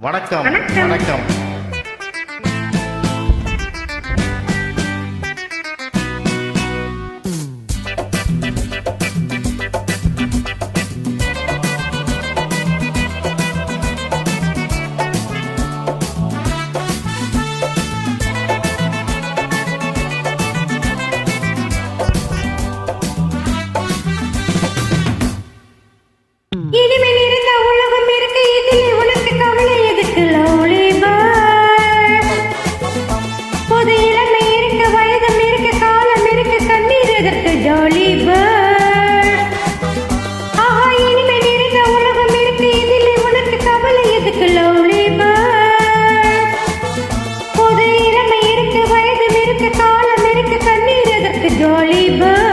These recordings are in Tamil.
வணக்கம் வணக்கம். இனிமேல் இருந்த உலகம் இருக்கு, இதில் உனக்கு கவலை எதுக்கு லவ்லி பேர்ட்? புது இளமை இருக்கு, வயதும் இருக்கு, காலம் இருக்கு, கண்ணீர் எதற்கு ஜாலி பேர்ட்? ஆஹா, இனிமேல் இருந்த உலகம் இருக்கு, இதில் உனக்கு கவலை எதுக்கு லவ்லி பேர்ட்? புது இளமை இருக்கு, வயதும் இருக்கு, காலம் இருக்கு, கண்ணீர் எதற்கு ஜாலி பேர்ட்?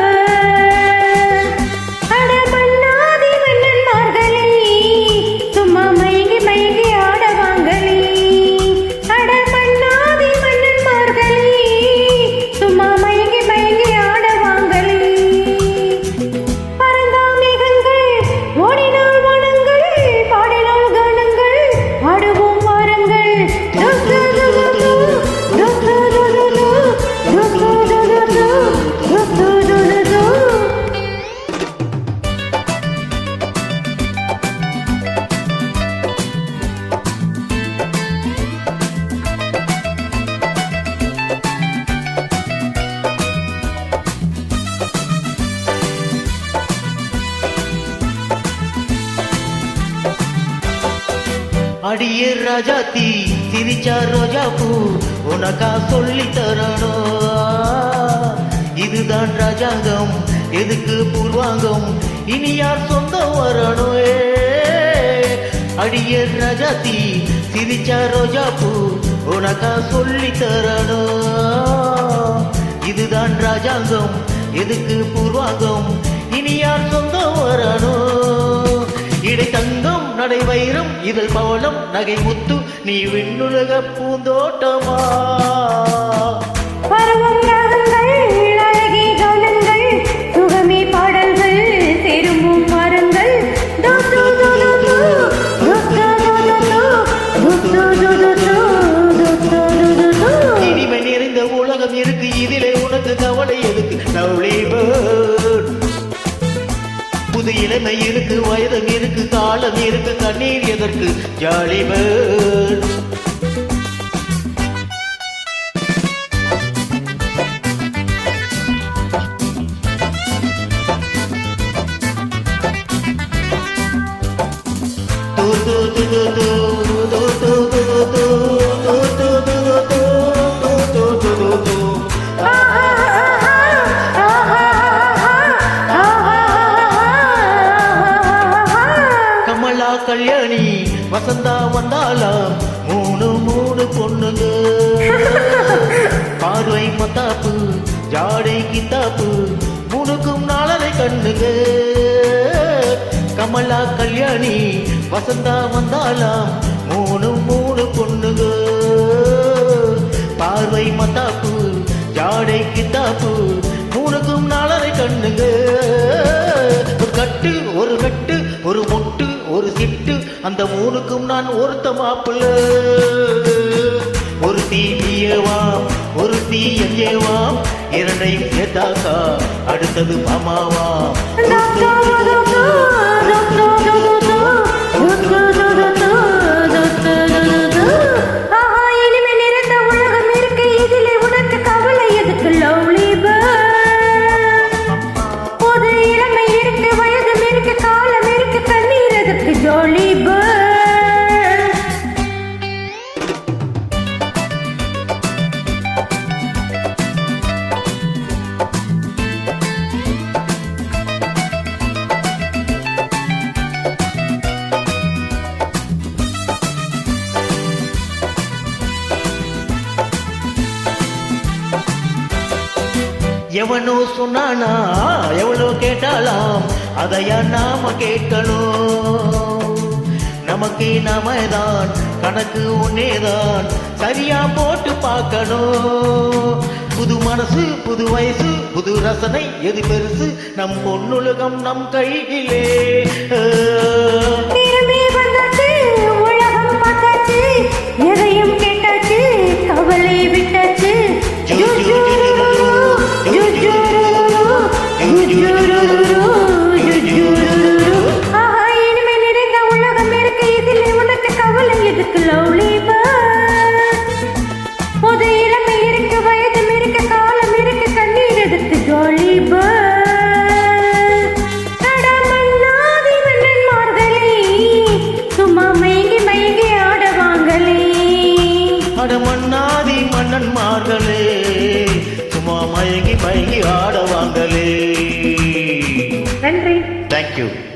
அடியே ராஜாத்தி சிரிச்சா ரோஜா பூ உனக்கா சொல்லி தரணும். இதுதான் ராஜாங்கம், எதுக்கு பூர்வாங்கம், இனி யார் சொந்தம் வரணும்? அடியே ராஜாத்தி சிரிச்சா ரோஜா பூ உனக்கா சொல்லி தரணும். இதுதான் ராஜாங்கம், எதுக்கு பூர்வாங்கம், இனி யார் சொந்தம் வரணும்? இடை தங்கம் நடை வைரம் இதழ் பவளம் நகை முத்து நீ விண்ணுலக பூந்தோட்டமா? பருவம் ராகங்கள் அழகே கவனங்கள் சுகமே பாடல்கள் திரும்பும் மரங்கள் இனிமை நிறைந்த உலகம் இருக்கு, இதிலே உனக்கு கவலை எதுக்கு லவ்லி பேர்ட்? புது இளமை இருக்கு, வயதும் இருக்கு, காலம் இருக்கு, கண்ணீர் எதற்கு ஜாலி பேர்ட்? கல்யாணி வசந்தா வந்தாலாம் மூணு மூணு பொண்ணுங்க. பார்வை மத்தாப்பு ஜாடை கித்தாப்பு மூணுக்கும் நாளரை கண்ணுங்க. கமலா கல்யாணி வசந்தா வந்தாலாம் மூணு மூணு பொண்ணுங்க. பார்வை மத்தாப்பு ஜாடை கித்தாப்பு மூணுக்கும் நாளரை கண்ணுங்க. ஒரு கட்டு ஒரு கட்டு ஒரு மொட்டு ஒரு சிட்டு அந்த மூணுக்கும் நான் ஒருத்த மாப்பிள்ள. ஒரு தீ நீயவாம் ஒரு தீ எஞ்சேவாம் இரண்டையும் சேர்த்தாக்கா அடுத்தது மாமாவாம். இனிமேல் இருந்த உலகம் இருக்கு, இதிலே உனக்கு கவலை எதுக்கு லவ்லி பேர்ட்? புது இளமை இருக்கு, வயதும் இருக்கு, காலம் இருக்கு, கண்ணீர் எதற்கு ஜாலி பேர்ட்? எவனோ சொன்னானா எவ்வளோ கேட்டாலாம் அதையா நாம கேட்கணும். நமக்கு நாமதான் கணக்கு ஒன்னேதான் சரியா போட்டு பார்க்கணும். புது மனசு புது வயசு புது ரசனை எது பெருசு நம் பொன்னுலகம் நம் கையிலே. திரும்பி வந்தாச்சு உலகம் பார்த்தாச்சு மயங்கி மயங்கி ஆட வாங்களே. நன்றி. தேங்க்யூ.